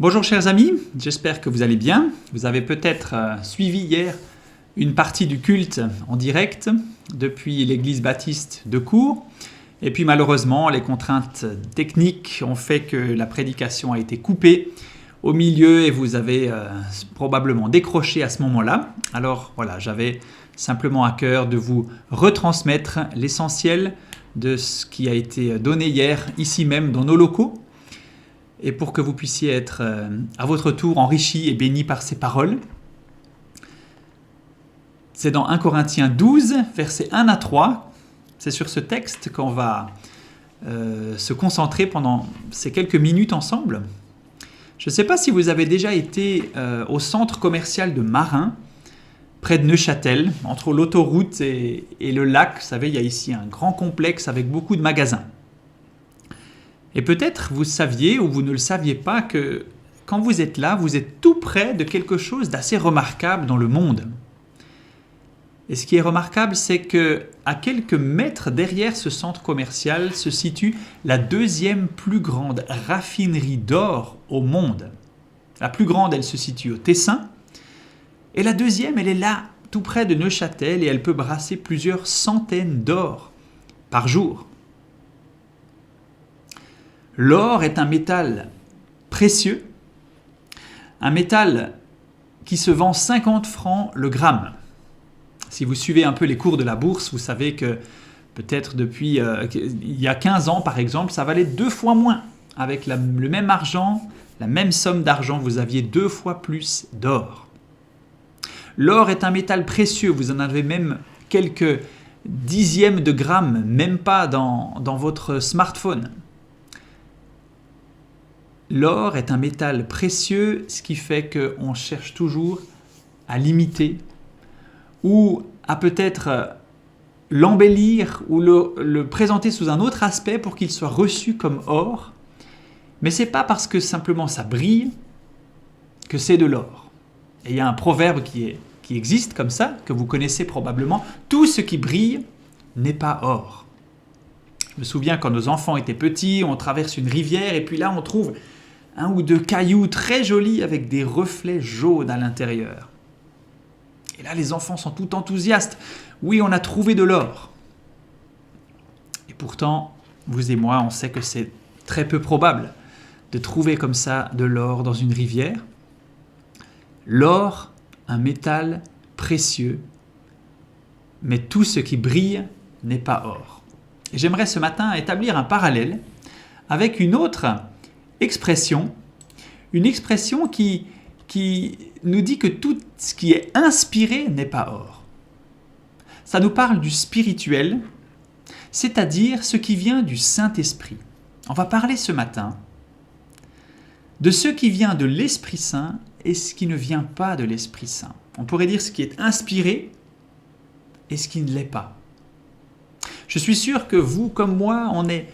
Bonjour chers amis, j'espère que vous allez bien. Vous avez peut-être suivi hier une partie du culte en direct depuis l'église baptiste de Cours. Et puis malheureusement, les contraintes techniques ont fait que la prédication a été coupée au milieu et vous avez probablement décroché à ce moment-là. Alors voilà, j'avais simplement à cœur de vous retransmettre l'essentiel de ce qui a été donné hier ici même dans nos locaux. Et pour que vous puissiez être à votre tour enrichis et bénis par ces paroles. C'est dans 1 Corinthiens 12, versets 1 à 3. C'est sur ce texte qu'on va se concentrer pendant ces quelques minutes ensemble. Je ne sais pas si vous avez déjà été au centre commercial de Marin, près de Neuchâtel, entre l'autoroute et le lac. Vous savez, il y a ici un grand complexe avec beaucoup de magasins. Et peut-être vous saviez ou vous ne le saviez pas que quand vous êtes là, vous êtes tout près de quelque chose d'assez remarquable dans le monde. Et ce qui est remarquable, c'est qu'à quelques mètres derrière ce centre commercial se situe la deuxième plus grande raffinerie d'or au monde. La plus grande, elle se situe au Tessin. Et la deuxième, elle est là, tout près de Neuchâtel, et elle peut brasser plusieurs centaines d'or par jour. L'or est un métal précieux, un métal qui se vend 50 francs le gramme. Si vous suivez un peu les cours de la bourse, vous savez que peut-être depuis il y a 15 ans par exemple, ça valait 2 fois moins. Avec le même argent, la même somme d'argent, vous aviez 2 fois plus d'or. L'or est un métal précieux, vous en avez même quelques dixièmes de grammes, même pas dans votre smartphone. L'or est un métal précieux, ce qui fait qu'on cherche toujours à l'imiter ou à peut-être l'embellir ou le présenter sous un autre aspect pour qu'il soit reçu comme or. Mais ce n'est pas parce que simplement ça brille que c'est de l'or. Et il y a un proverbe qui existe comme ça, que vous connaissez probablement. Tout ce qui brille n'est pas or. Je me souviens quand nos enfants étaient petits, on traverse une rivière et puis là on trouve un ou deux cailloux très jolis avec des reflets jaunes à l'intérieur. Et là, les enfants sont tout enthousiastes. Oui, on a trouvé de l'or. Et pourtant, vous et moi, on sait que c'est très peu probable de trouver comme ça de l'or dans une rivière. L'or, un métal précieux, mais tout ce qui brille n'est pas or. Et j'aimerais ce matin établir un parallèle avec une autre expression, une expression qui nous dit que tout ce qui est inspiré n'est pas or. Ça nous parle du spirituel, c'est-à-dire ce qui vient du Saint-Esprit. On va parler ce matin de ce qui vient de l'Esprit Saint et ce qui ne vient pas de l'Esprit Saint. On pourrait dire ce qui est inspiré et ce qui ne l'est pas. Je suis sûr que vous, comme moi, on est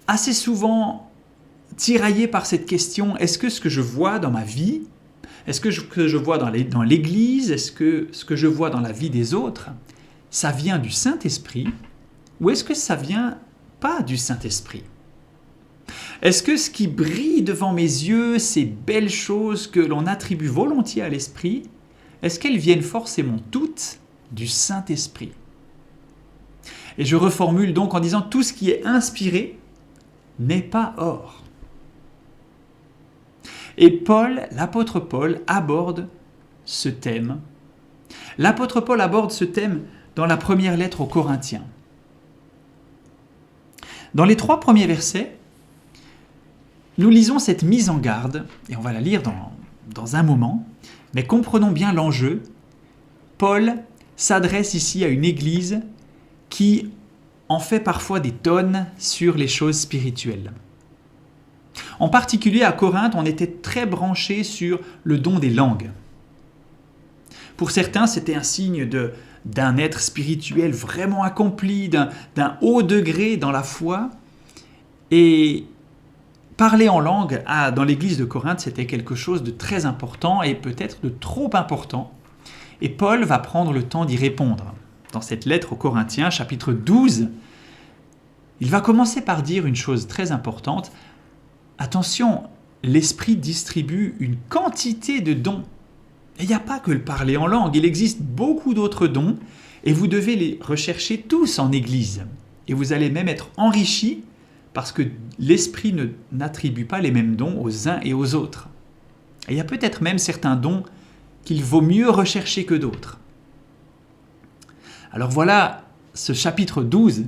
assez souvent tiraillé par cette question, est-ce que ce que je vois dans ma vie, est-ce que ce que je vois dans l'Église, est-ce que ce que je vois dans la vie des autres, ça vient du Saint-Esprit ou est-ce que ça vient pas du Saint-Esprit? Est-ce que ce qui brille devant mes yeux, ces belles choses que l'on attribue volontiers à l'Esprit, est-ce qu'elles viennent forcément toutes du Saint-Esprit? Et je reformule donc en disant tout ce qui est inspiré n'est pas or. Et l'apôtre Paul aborde ce thème. L'apôtre Paul aborde ce thème dans la première lettre aux Corinthiens. Dans les 3 premiers versets, nous lisons cette mise en garde, et on va la lire dans un moment, mais comprenons bien l'enjeu. Paul s'adresse ici à une église qui en fait parfois des tonnes sur les choses spirituelles. En particulier à Corinthe, on était très branché sur le don des langues. Pour certains, c'était un signe d'un être spirituel vraiment accompli, d'un haut degré dans la foi. Et parler en langue dans l'église de Corinthe, c'était quelque chose de très important et peut-être de trop important. Et Paul va prendre le temps d'y répondre. Dans cette lettre aux Corinthiens, chapitre 12, il va commencer par dire une chose très importante. Attention, l'Esprit distribue une quantité de dons. Et il n'y a pas que le parler en langue, il existe beaucoup d'autres dons et vous devez les rechercher tous en Église. Et vous allez même être enrichis parce que l'Esprit n'attribue pas les mêmes dons aux uns et aux autres. Et il y a peut-être même certains dons qu'il vaut mieux rechercher que d'autres. Alors voilà ce chapitre 12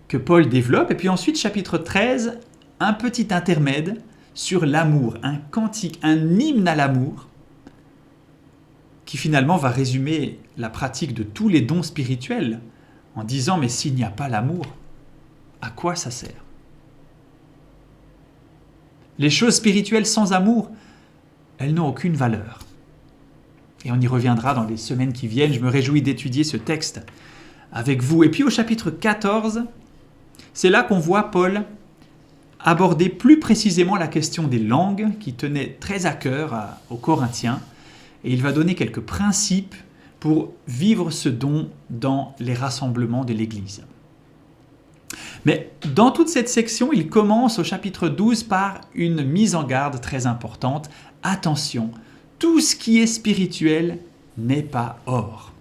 que Paul développe. Et puis ensuite, chapitre 13, un petit intermède sur l'amour, un cantique, un hymne à l'amour, qui finalement va résumer la pratique de tous les dons spirituels en disant « Mais s'il n'y a pas l'amour, à quoi ça sert ?» Les choses spirituelles sans amour, elles n'ont aucune valeur. Et on y reviendra dans les semaines qui viennent. Je me réjouis d'étudier ce texte avec vous. Et puis au chapitre 14, c'est là qu'on voit Paul aborder plus précisément la question des langues qui tenait très à cœur aux Corinthiens. Et il va donner quelques principes pour vivre ce don dans les rassemblements de l'Église. Mais dans toute cette section, il commence au chapitre 12 par une mise en garde très importante. Attention, tout ce qui est spirituel n'est pas or.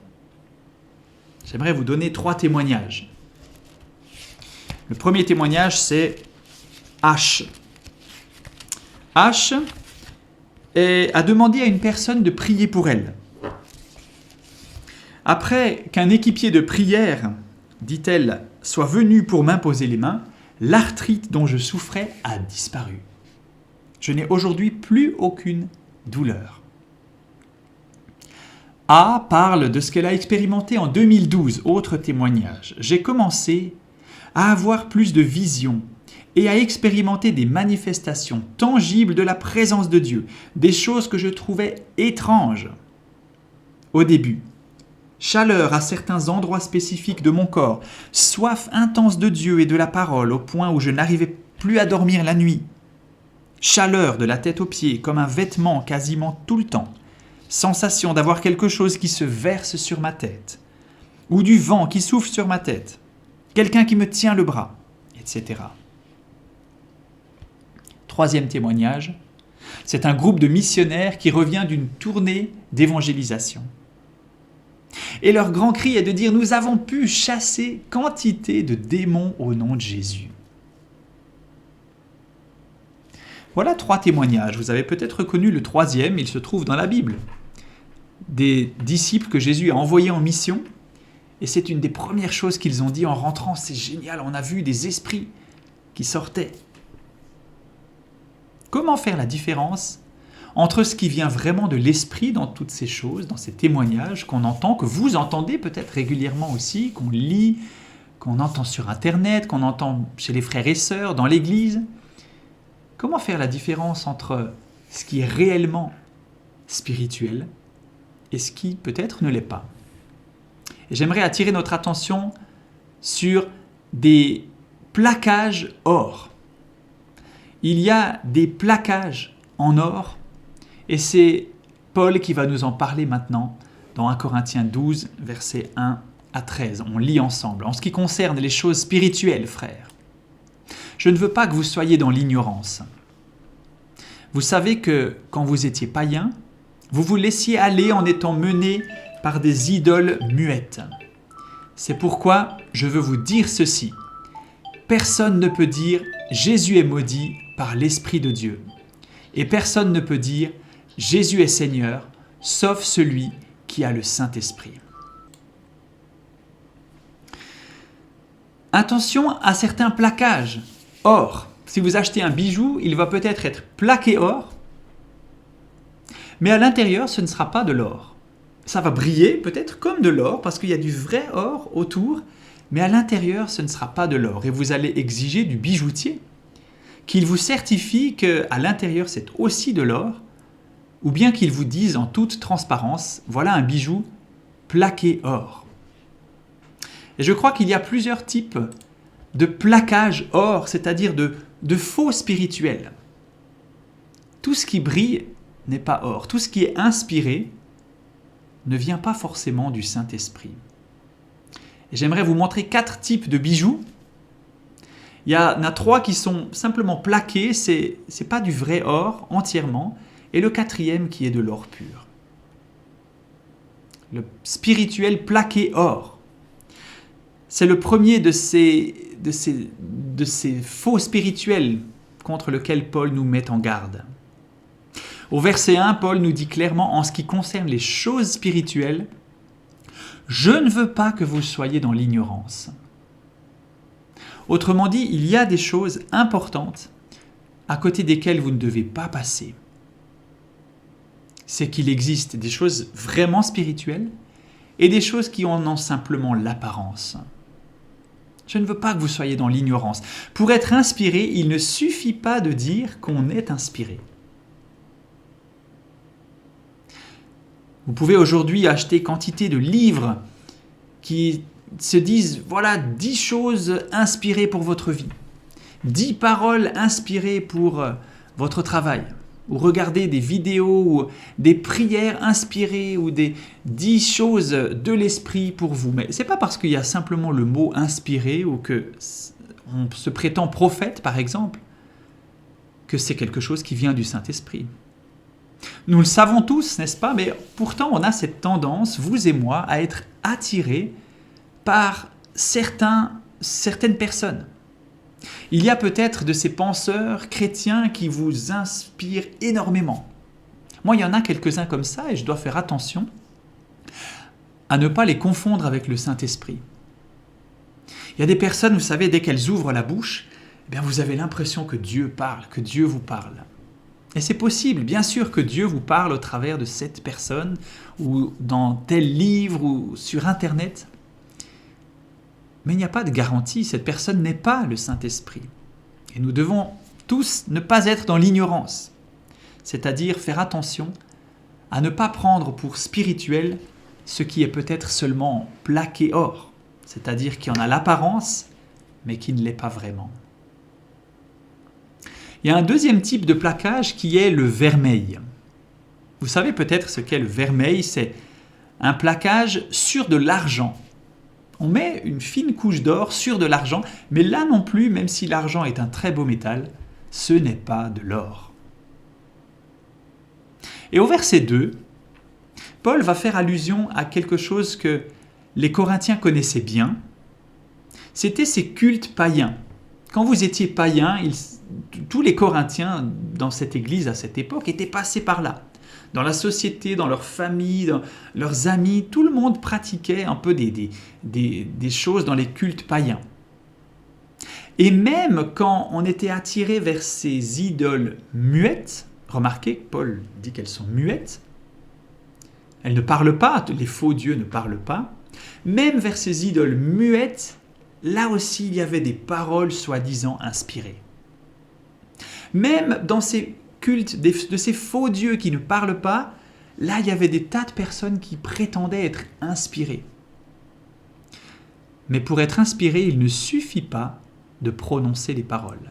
J'aimerais vous donner 3 témoignages. Le premier témoignage, c'est H. H a demandé à une personne de prier pour elle. Après qu'un équipier de prière, dit-elle, soit venu pour m'imposer les mains, l'arthrite dont je souffrais a disparu. Je n'ai aujourd'hui plus aucune douleur. A parle de ce qu'elle a expérimenté en 2012, autre témoignage. J'ai commencé à avoir plus de vision et à expérimenter des manifestations tangibles de la présence de Dieu, des choses que je trouvais étranges. Au début, chaleur à certains endroits spécifiques de mon corps, soif intense de Dieu et de la parole au point où je n'arrivais plus à dormir la nuit. Chaleur de la tête aux pieds comme un vêtement quasiment tout le temps. Sensation d'avoir quelque chose qui se verse sur ma tête. Ou du vent qui souffle sur ma tête. Quelqu'un qui me tient le bras, etc. Troisième témoignage, c'est un groupe de missionnaires qui revient d'une tournée d'évangélisation. Et leur grand cri est de dire « Nous avons pu chasser quantité de démons au nom de Jésus ». Voilà 3 témoignages. Vous avez peut-être reconnu le 3e, il se trouve dans la Bible. Des disciples que Jésus a envoyés en mission. Et c'est une des premières choses qu'ils ont dit en rentrant. C'est génial, on a vu des esprits qui sortaient. Comment faire la différence entre ce qui vient vraiment de l'esprit dans toutes ces choses, dans ces témoignages qu'on entend, que vous entendez peut-être régulièrement aussi, qu'on lit, qu'on entend sur Internet, qu'on entend chez les frères et sœurs, dans l'Église. Comment faire la différence entre ce qui est réellement spirituel et ce qui peut-être ne l'est pas? Et j'aimerais attirer notre attention sur des plaquages or. Il y a des plaquages en or et c'est Paul qui va nous en parler maintenant dans 1 Corinthiens 12, versets 1 à 13. On lit ensemble. En ce qui concerne les choses spirituelles, frères, je ne veux pas que vous soyez dans l'ignorance. Vous savez que quand vous étiez païens, vous vous laissiez aller en étant menés par des idoles muettes. C'est pourquoi je veux vous dire ceci. Personne ne peut dire « Jésus est maudit » par l'Esprit de Dieu. Et personne ne peut dire « Jésus est Seigneur » sauf celui qui a le Saint-Esprit. Attention à certains plaquages. Or, si vous achetez un bijou, il va peut-être être plaqué or, mais à l'intérieur, ce ne sera pas de l'or. Ça va briller peut-être comme de l'or, parce qu'il y a du vrai or autour, mais à l'intérieur, ce ne sera pas de l'or. Et vous allez exiger du bijoutier qu'il vous certifie qu'à l'intérieur, c'est aussi de l'or, ou bien qu'il vous dise en toute transparence, voilà un bijou plaqué or. Et je crois qu'il y a plusieurs types de plaquage or, c'est-à-dire de faux spirituels. Tout ce qui brille n'est pas or. Tout ce qui est inspiré ne vient pas forcément du Saint-Esprit. Et j'aimerais vous montrer 4 types de bijoux. Il y en a 3 qui sont simplement plaqués, c'est pas du vrai or entièrement, et le 4e qui est de l'or pur. Le spirituel plaqué or. C'est le premier de ces faux spirituels contre lesquels Paul nous met en garde. Au verset 1, Paul nous dit clairement, en ce qui concerne les choses spirituelles, « Je ne veux pas que vous soyez dans l'ignorance. » Autrement dit, il y a des choses importantes à côté desquelles vous ne devez pas passer. C'est qu'il existe des choses vraiment spirituelles et des choses qui en ont simplement l'apparence. Je ne veux pas que vous soyez dans l'ignorance. Pour être inspiré, il ne suffit pas de dire qu'on est inspiré. Vous pouvez aujourd'hui acheter quantité de livres qui se disent, voilà 10 choses inspirées pour votre vie, 10 paroles inspirées pour votre travail, ou regarder des vidéos, ou des prières inspirées, ou des 10 choses de l'esprit pour vous. Mais ce n'est pas parce qu'il y a simplement le mot inspiré, ou qu'on se prétend prophète, par exemple, que c'est quelque chose qui vient du Saint-Esprit. Nous le savons tous, n'est-ce pas? Mais pourtant, on a cette tendance, vous et moi, à être attirés par certaines personnes. Il y a peut-être de ces penseurs chrétiens qui vous inspirent énormément. Moi, il y en a quelques-uns comme ça et je dois faire attention à ne pas les confondre avec le Saint-Esprit. Il y a des personnes, vous savez, dès qu'elles ouvrent la bouche, eh bien, vous avez l'impression que Dieu parle, que Dieu vous parle. Et c'est possible, bien sûr que Dieu vous parle au travers de cette personne ou dans tel livre ou sur Internet. Mais il n'y a pas de garantie, cette personne n'est pas le Saint-Esprit. Et nous devons tous ne pas être dans l'ignorance, c'est-à-dire faire attention à ne pas prendre pour spirituel ce qui est peut-être seulement plaqué or, c'est-à-dire qui en a l'apparence, mais qui ne l'est pas vraiment. Il y a un deuxième type de plaquage qui est le vermeil. Vous savez peut-être ce qu'est le vermeil, c'est un plaquage sur de l'argent. On met une fine couche d'or sur de l'argent, mais là non plus, même si l'argent est un très beau métal, ce n'est pas de l'or. Et au verset 2, Paul va faire allusion à quelque chose que les Corinthiens connaissaient bien. C'était ces cultes païens. Quand vous étiez païen, tous les Corinthiens dans cette église à cette époque étaient passés par là. Dans la société, dans leur famille, dans leurs amis, tout le monde pratiquait un peu des choses dans les cultes païens. Et même quand on était attiré vers ces idoles muettes, remarquez que Paul dit qu'elles sont muettes, elles ne parlent pas, les faux dieux ne parlent pas, même vers ces idoles muettes, là aussi il y avait des paroles soi-disant inspirées. Même dans ces cultes de ces faux dieux qui ne parlent pas, là il y avait des tas de personnes qui prétendaient être inspirées. Mais pour être inspiré, il ne suffit pas de prononcer les paroles.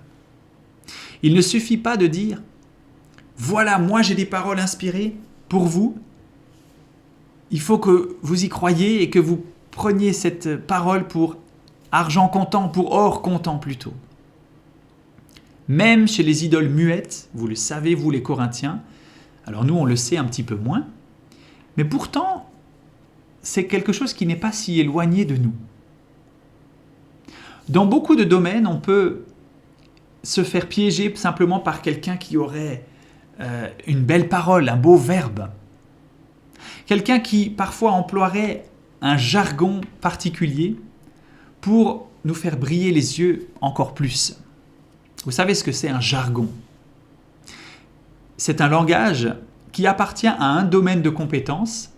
Il ne suffit pas de dire « Voilà, moi j'ai des paroles inspirées pour vous. Il faut que vous y croyiez et que vous preniez cette parole pour argent comptant, pour or comptant plutôt. » Même chez les idoles muettes, vous le savez, vous les Corinthiens, alors nous on le sait un petit peu moins, mais pourtant c'est quelque chose qui n'est pas si éloigné de nous. Dans beaucoup de domaines, on peut se faire piéger simplement par quelqu'un qui aurait une belle parole, un beau verbe. Quelqu'un qui parfois emploierait un jargon particulier pour nous faire briller les yeux encore plus. Vous savez ce que c'est un jargon? C'est un langage qui appartient à un domaine de compétence.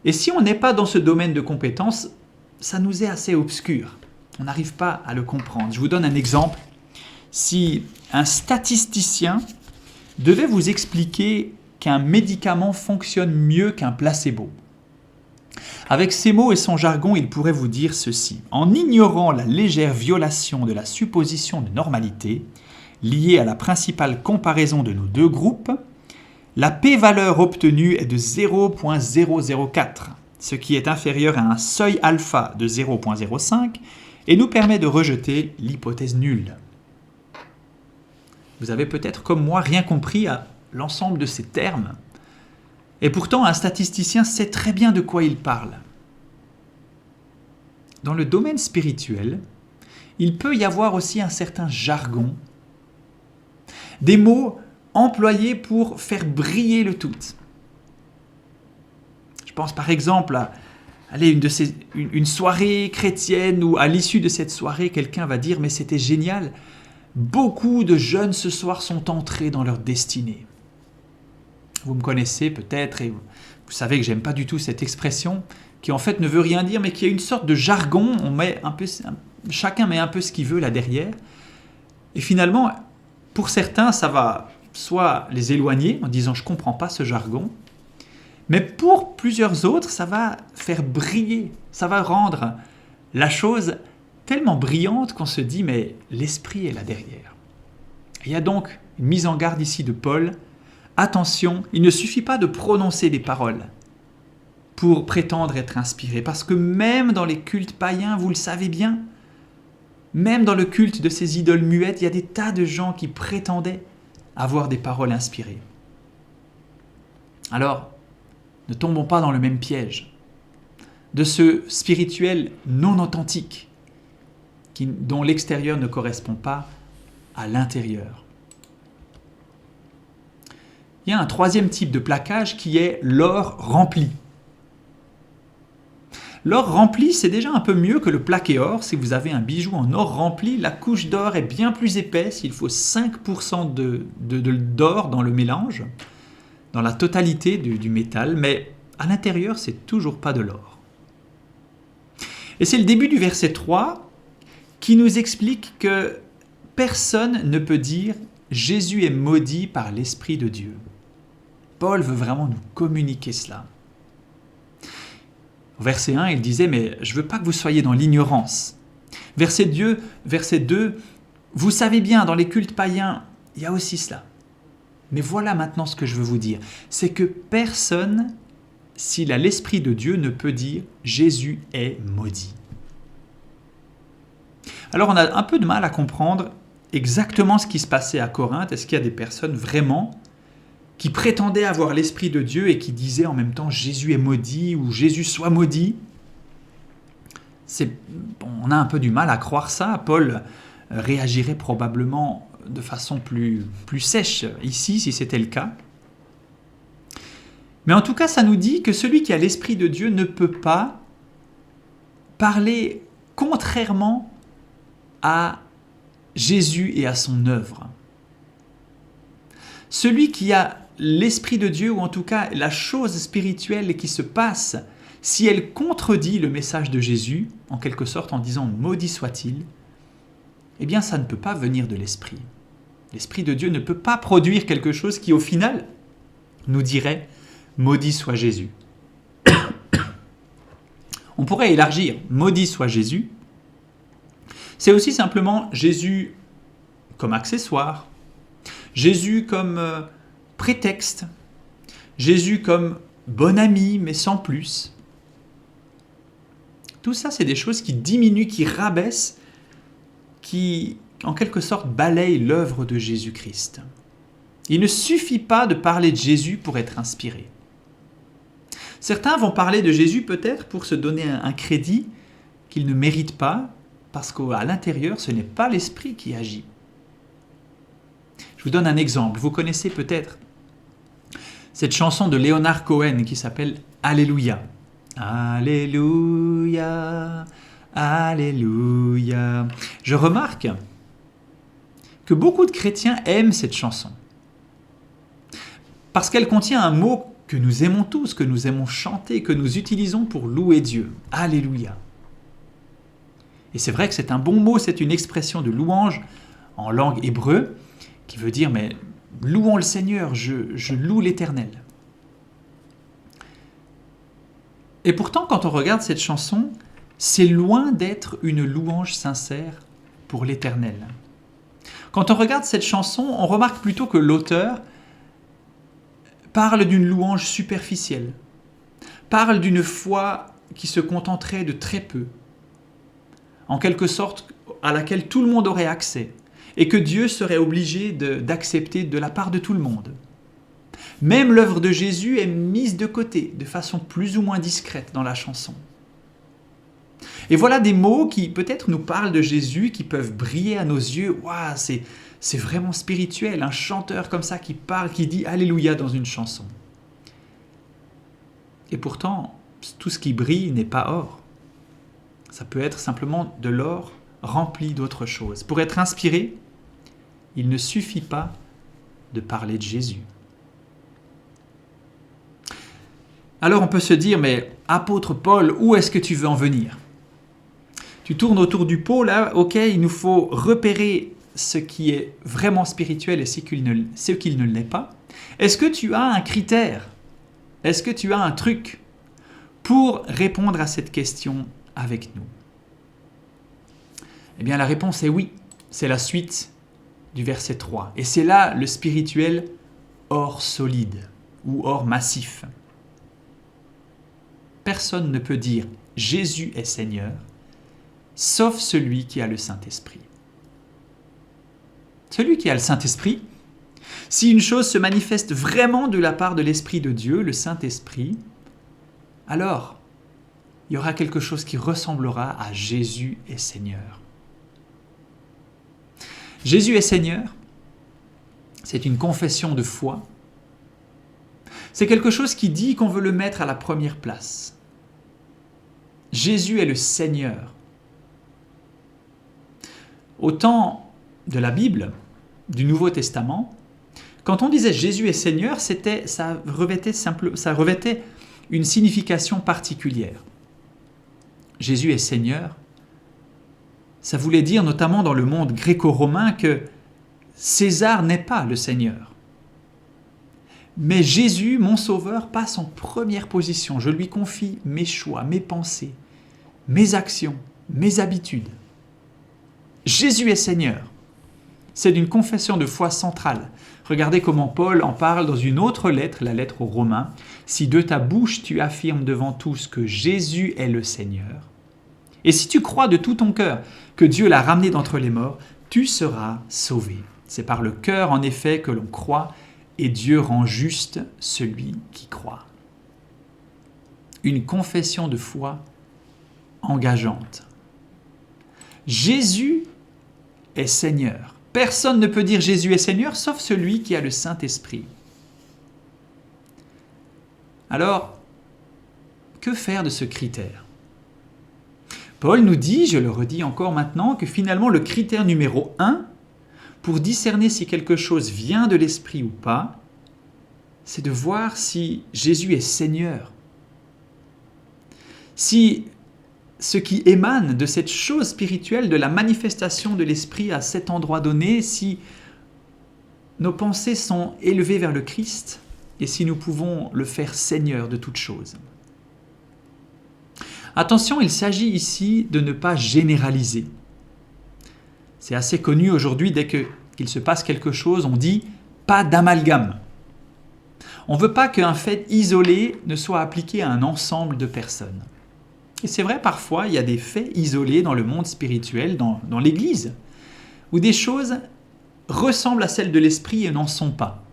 Et si on n'est pas dans ce domaine de compétence, ça nous est assez obscur. On n'arrive pas à le comprendre. Je vous donne un exemple. Si un statisticien devait vous expliquer qu'un médicament fonctionne mieux qu'un placebo, avec ses mots et son jargon, il pourrait vous dire ceci. En ignorant la légère violation de la supposition de normalité liée à la principale comparaison de nos deux groupes, la p-valeur obtenue est de 0,004, ce qui est inférieur à un seuil alpha de 0,05 et nous permet de rejeter l'hypothèse nulle. Vous avez peut-être, comme moi, rien compris à l'ensemble de ces termes. Et pourtant, un statisticien sait très bien de quoi il parle. Dans le domaine spirituel, il peut y avoir aussi un certain jargon, des mots employés pour faire briller le tout. Je pense par exemple à une soirée chrétienne où à l'issue de cette soirée, quelqu'un va dire « mais c'était génial, beaucoup de jeunes ce soir sont entrés dans leur destinée ». Vous me connaissez peut-être et vous savez que j'aime pas du tout cette expression qui en fait ne veut rien dire mais qui est une sorte de jargon, chacun met un peu ce qu'il veut là derrière et finalement pour certains ça va soit les éloigner en disant « je comprends pas ce jargon », mais pour plusieurs autres, ça va faire briller, ça va rendre la chose tellement brillante qu'on se dit « mais l'esprit est là derrière ». Il y a donc une mise en garde ici de Paul. Attention, il ne suffit pas de prononcer des paroles pour prétendre être inspiré, parce que même dans les cultes païens, vous le savez bien, même dans le culte de ces idoles muettes, il y a des tas de gens qui prétendaient avoir des paroles inspirées. Alors, ne tombons pas dans le même piège de ce spirituel non authentique dont l'extérieur ne correspond pas à l'intérieur. Il y a un troisième type de plaquage qui est l'or rempli. L'or rempli, c'est déjà un peu mieux que le plaqué or. Si vous avez un bijou en or rempli, la couche d'or est bien plus épaisse. Il faut 5% d'or dans le mélange, dans la totalité du métal, mais à l'intérieur, c'est toujours pas de l'or. Et c'est le début du verset 3 qui nous explique que personne ne peut dire « Jésus est maudit par l'Esprit de Dieu ». Paul veut vraiment nous communiquer cela. Au verset 1, il disait « Mais je ne veux pas que vous soyez dans l'ignorance ». Verset 2, vous savez bien, dans les cultes païens, il y a aussi cela. Mais voilà maintenant ce que je veux vous dire. C'est que personne, s'il a l'Esprit de Dieu, ne peut dire « Jésus est maudit ». Alors on a un peu de mal à comprendre exactement ce qui se passait à Corinthe. Est-ce qu'il y a des personnes vraiment qui prétendaient avoir l'Esprit de Dieu et qui disaient en même temps « Jésus est maudit » ou « Jésus soit maudit ». On a un peu du mal à croire ça. Paul réagirait probablement de façon plus sèche ici, si c'était le cas. Mais en tout cas, ça nous dit que celui qui a l'Esprit de Dieu ne peut pas parler contrairement à Jésus et à son œuvre. Celui qui a l'Esprit de Dieu, ou en tout cas la chose spirituelle qui se passe, si elle contredit le message de Jésus, en quelque sorte en disant « maudit soit-il », eh bien ça ne peut pas venir de l'Esprit. L'Esprit de Dieu ne peut pas produire quelque chose qui au final nous dirait « maudit soit Jésus ». On pourrait élargir « maudit soit Jésus ». C'est aussi simplement Jésus comme accessoire, Jésus comme prétexte, Jésus comme bon ami mais sans plus. Tout ça, c'est des choses qui diminuent, qui rabaissent, qui, en quelque sorte, balayent l'œuvre de Jésus-Christ. Il ne suffit pas de parler de Jésus pour être inspiré. Certains vont parler de Jésus peut-être pour se donner un crédit qu'ils ne méritent pas, parce qu'à l'intérieur, ce n'est pas l'Esprit qui agit. Je vous donne un exemple. Vous connaissez peut-être cette chanson de Leonard Cohen qui s'appelle « Alléluia ». Alléluia, Alléluia. Je remarque que beaucoup de chrétiens aiment cette chanson parce qu'elle contient un mot que nous aimons tous, que nous aimons chanter, que nous utilisons pour louer Dieu. Alléluia. Et c'est vrai que c'est un bon mot, c'est une expression de louange en langue hébreu qui veut dire « mais louons le Seigneur, je loue l'Éternel ». Et pourtant, quand on regarde cette chanson, c'est loin d'être une louange sincère pour l'Éternel. Quand on regarde cette chanson, on remarque plutôt que l'auteur parle d'une louange superficielle, parle d'une foi qui se contenterait de très peu. en quelque sorte à laquelle tout le monde aurait accès, et que Dieu serait obligé d'accepter de la part de tout le monde. Même l'œuvre de Jésus est mise de côté, de façon plus ou moins discrète dans la chanson. Et voilà des mots qui peut-être nous parlent de Jésus, qui peuvent briller à nos yeux. Waouh, c'est vraiment spirituel, un chanteur comme ça qui parle, qui dit Alléluia dans une chanson. Et pourtant, tout ce qui brille n'est pas or. Ça peut être simplement de l'or rempli d'autres choses. Pour être inspiré, il ne suffit pas de parler de Jésus. Alors on peut se dire, mais apôtre Paul, où est-ce que tu veux en venir ? Tu tournes autour du pot là, ok, il nous faut repérer ce qui est vraiment spirituel et ce qu'il ne l'est pas. Est-ce que tu as un critère ? Est-ce que tu as un truc pour répondre à cette question avec nous ? Eh bien la réponse est oui, c'est la suite du verset 3. Et c'est là le spirituel or solide ou or massif. Personne ne peut dire « Jésus est Seigneur » sauf celui qui a le Saint-Esprit. Celui qui a le Saint-Esprit, si une chose se manifeste vraiment de la part de l'Esprit de Dieu, le Saint-Esprit, alors il y aura quelque chose qui ressemblera à « Jésus est Seigneur ». Jésus est Seigneur, c'est une confession de foi. C'est quelque chose qui dit qu'on veut le mettre à la première place. Jésus est le Seigneur. Au temps de la Bible, du Nouveau Testament, quand on disait Jésus est Seigneur, ça revêtait une signification particulière. Jésus est Seigneur, ça voulait dire notamment dans le monde gréco-romain que César n'est pas le Seigneur. Mais Jésus, mon Sauveur, passe en première position. Je lui confie mes choix, mes pensées, mes actions, mes habitudes. Jésus est Seigneur. C'est une confession de foi centrale. Regardez comment Paul en parle dans une autre lettre, la lettre aux Romains. « Si de ta bouche tu affirmes devant tous que Jésus est le Seigneur, et si tu crois de tout ton cœur que Dieu l'a ramené d'entre les morts, tu seras sauvé. C'est par le cœur en effet que l'on croit, et Dieu rend juste celui qui croit. » Une confession de foi engageante. Jésus est Seigneur. Personne ne peut dire Jésus est Seigneur sauf celui qui a le Saint-Esprit. Alors, que faire de ce critère ? Paul nous dit, je le redis encore maintenant, que finalement le critère numéro 1 pour discerner si quelque chose vient de l'Esprit ou pas, c'est de voir si Jésus est Seigneur. Si ce qui émane de cette chose spirituelle, de la manifestation de l'Esprit à cet endroit donné, si nos pensées sont élevées vers le Christ et si nous pouvons le faire Seigneur de toutes choses. Attention, il s'agit ici de ne pas généraliser. C'est assez connu aujourd'hui, dès qu'il se passe quelque chose, on dit « pas d'amalgame ». On ne veut pas qu'un fait isolé ne soit appliqué à un ensemble de personnes. Et c'est vrai, parfois, il y a des faits isolés dans le monde spirituel, dans l'Église, où des choses ressemblent à celles de l'Esprit et n'en sont pas.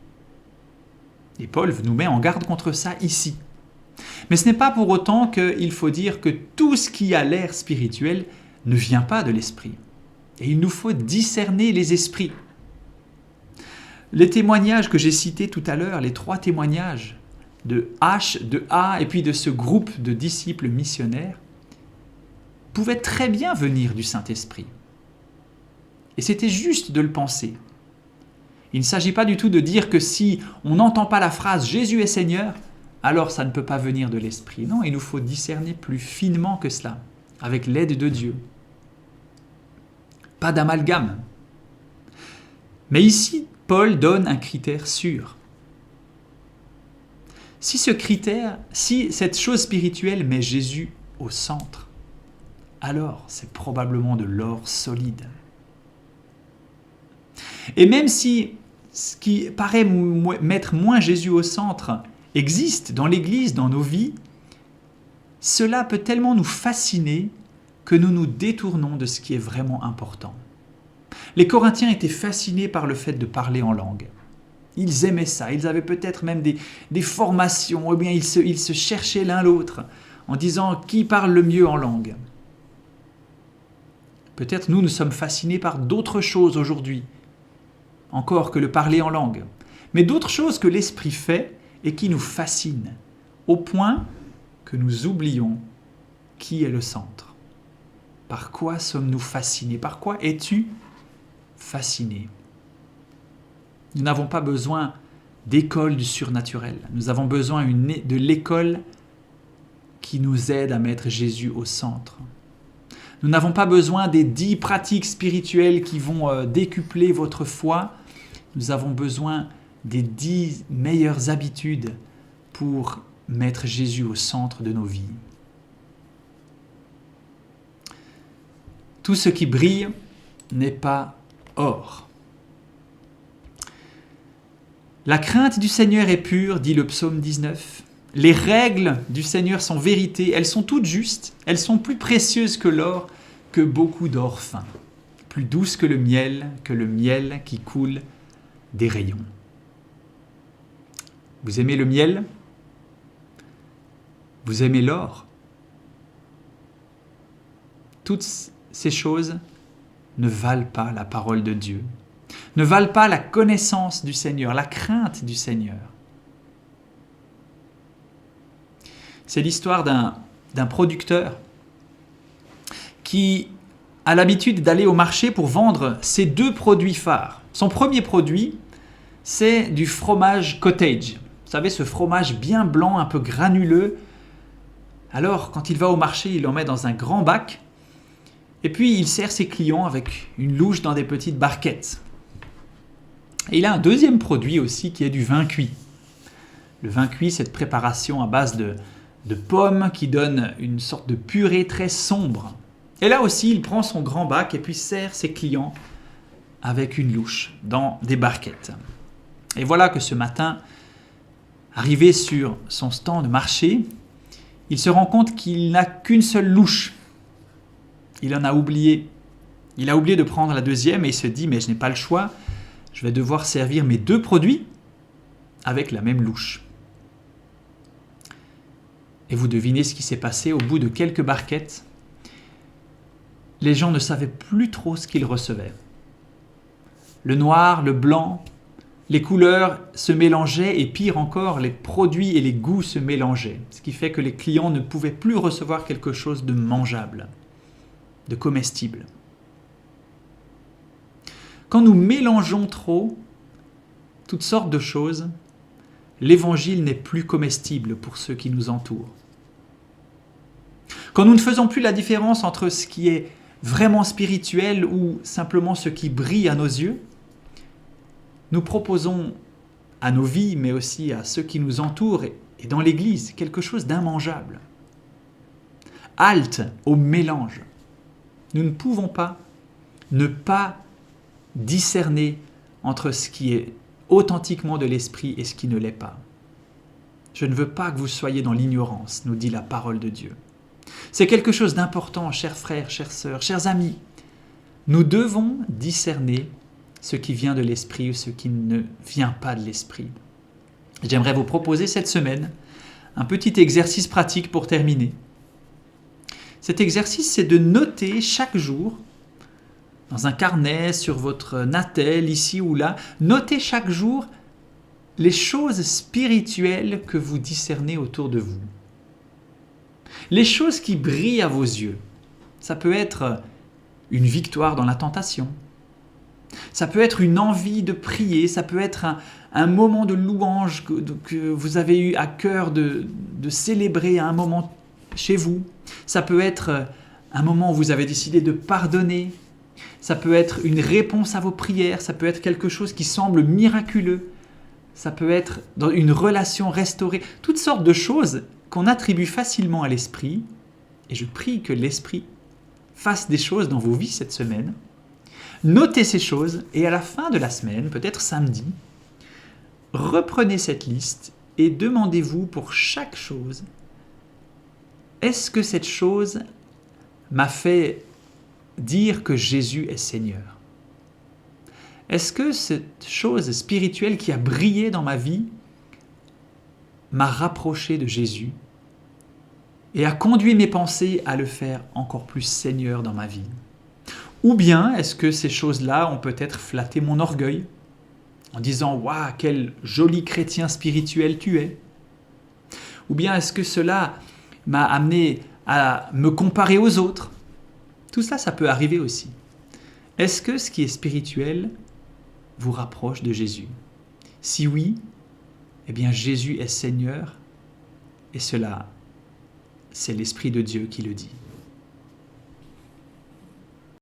Et Paul nous met en garde contre ça ici. Mais ce n'est pas pour autant qu'il faut dire que tout ce qui a l'air spirituel ne vient pas de l'Esprit. Et il nous faut discerner les esprits. Les témoignages que j'ai cités tout à l'heure, les 3 témoignages de H, de A et puis de ce groupe de disciples missionnaires, pouvaient très bien venir du Saint-Esprit. Et c'était juste de le penser. Il ne s'agit pas du tout de dire que si on n'entend pas la phrase « Jésus est Seigneur », alors ça ne peut pas venir de l'Esprit. Non, il nous faut discerner plus finement que cela, avec l'aide de Dieu. Pas d'amalgame. Mais ici, Paul donne un critère sûr. Si cette chose spirituelle met Jésus au centre, alors c'est probablement de l'or solide. Et même si ce qui paraît mettre moins Jésus au centre existe dans l'Église, dans nos vies, cela peut tellement nous fasciner que nous nous détournons de ce qui est vraiment important. Les Corinthiens étaient fascinés par le fait de parler en langue. Ils aimaient ça, ils avaient peut-être même des formations, ou bien ils se cherchaient l'un l'autre en disant qui parle le mieux en langue. Peut-être nous sommes fascinés par d'autres choses aujourd'hui, encore que le parler en langue, mais d'autres choses que l'Esprit fait et qui nous fascinent, au point que nous oublions qui est le centre. Par quoi sommes-nous fascinés? Par quoi es-tu fasciné? Nous n'avons pas besoin d'école du surnaturel. Nous avons besoin de l'école qui nous aide à mettre Jésus au centre. Nous n'avons pas besoin des 10 pratiques spirituelles qui vont décupler votre foi. Nous avons besoin des 10 meilleures habitudes pour mettre Jésus au centre de nos vies. Tout ce qui brille n'est pas or. La crainte du Seigneur est pure, dit le psaume 19. Les règles du Seigneur sont vérité, elles sont toutes justes, elles sont plus précieuses que l'or, que beaucoup d'or fin, plus douces que le miel qui coule des rayons. Vous aimez le miel? Vous aimez l'or? Toutes ces choses ne valent pas la parole de Dieu, ne valent pas la connaissance du Seigneur, la crainte du Seigneur. C'est l'histoire d'un producteur qui a l'habitude d'aller au marché pour vendre ses 2 produits phares. Son premier produit, c'est du fromage cottage. Vous savez, ce fromage bien blanc, un peu granuleux. Alors, quand il va au marché, il en met dans un grand bac. Et puis, il sert ses clients avec une louche dans des petites barquettes. Et il a un deuxième produit aussi qui est du vin cuit. Le vin cuit, c'est une préparation à base de pommes qui donne une sorte de purée très sombre. Et là aussi, il prend son grand bac et puis sert ses clients avec une louche dans des barquettes. Et voilà que ce matin, arrivé sur son stand de marché, il se rend compte qu'il n'a qu'une seule louche. Il en a oublié. Il a oublié de prendre la deuxième et il se dit « mais je n'ai pas le choix, je vais devoir servir mes 2 produits avec la même louche ». Et vous devinez ce qui s'est passé au bout de quelques barquettes. Les gens ne savaient plus trop ce qu'ils recevaient. Le noir, le blanc, les couleurs se mélangeaient et pire encore, les produits et les goûts se mélangeaient. Ce qui fait que les clients ne pouvaient plus recevoir quelque chose de mangeable, de comestible. Quand nous mélangeons trop toutes sortes de choses, l'évangile n'est plus comestible pour ceux qui nous entourent. Quand nous ne faisons plus la différence entre ce qui est vraiment spirituel ou simplement ce qui brille à nos yeux, nous proposons à nos vies, mais aussi à ceux qui nous entourent et dans l'Église, quelque chose d'immangeable. Halte au mélange. Nous ne pouvons pas ne pas discerner entre ce qui est authentiquement de l'esprit et ce qui ne l'est pas. Je ne veux pas que vous soyez dans l'ignorance, nous dit la parole de Dieu. C'est quelque chose d'important, chers frères, chères sœurs, chers amis. Nous devons discerner ce qui vient de l'esprit ou ce qui ne vient pas de l'esprit. J'aimerais vous proposer cette semaine un petit exercice pratique pour terminer. Cet exercice, c'est de noter chaque jour, dans un carnet, sur votre natel, ici ou là, notez chaque jour les choses spirituelles que vous discernez autour de vous. Les choses qui brillent à vos yeux. Ça peut être une victoire dans la tentation. Ça peut être une envie de prier. Ça peut être un moment de louange que vous avez eu à cœur de célébrer à un moment chez vous. Ça peut être un moment où vous avez décidé de pardonner. Ça peut être une réponse à vos prières. Ça peut être quelque chose qui semble miraculeux. Ça peut être dans une relation restaurée. Toutes sortes de choses qu'on attribue facilement à l'esprit. Et je prie que l'esprit fasse des choses dans vos vies cette semaine. Notez ces choses et à la fin de la semaine, peut-être samedi, reprenez cette liste et demandez-vous pour chaque chose, est-ce que cette chose m'a fait dire que Jésus est Seigneur? Est-ce que cette chose spirituelle qui a brillé dans ma vie m'a rapproché de Jésus et a conduit mes pensées à le faire encore plus Seigneur dans ma vie? Ou bien est-ce que ces choses-là ont peut-être flatté mon orgueil en disant « Waouh, quel joli chrétien spirituel tu es » Ou bien est-ce que cela m'a amené à me comparer aux autres? Tout ça, ça peut arriver aussi. Est-ce que ce qui est spirituel vous rapproche de Jésus? Si oui, eh bien Jésus est Seigneur et cela, c'est l'Esprit de Dieu qui le dit.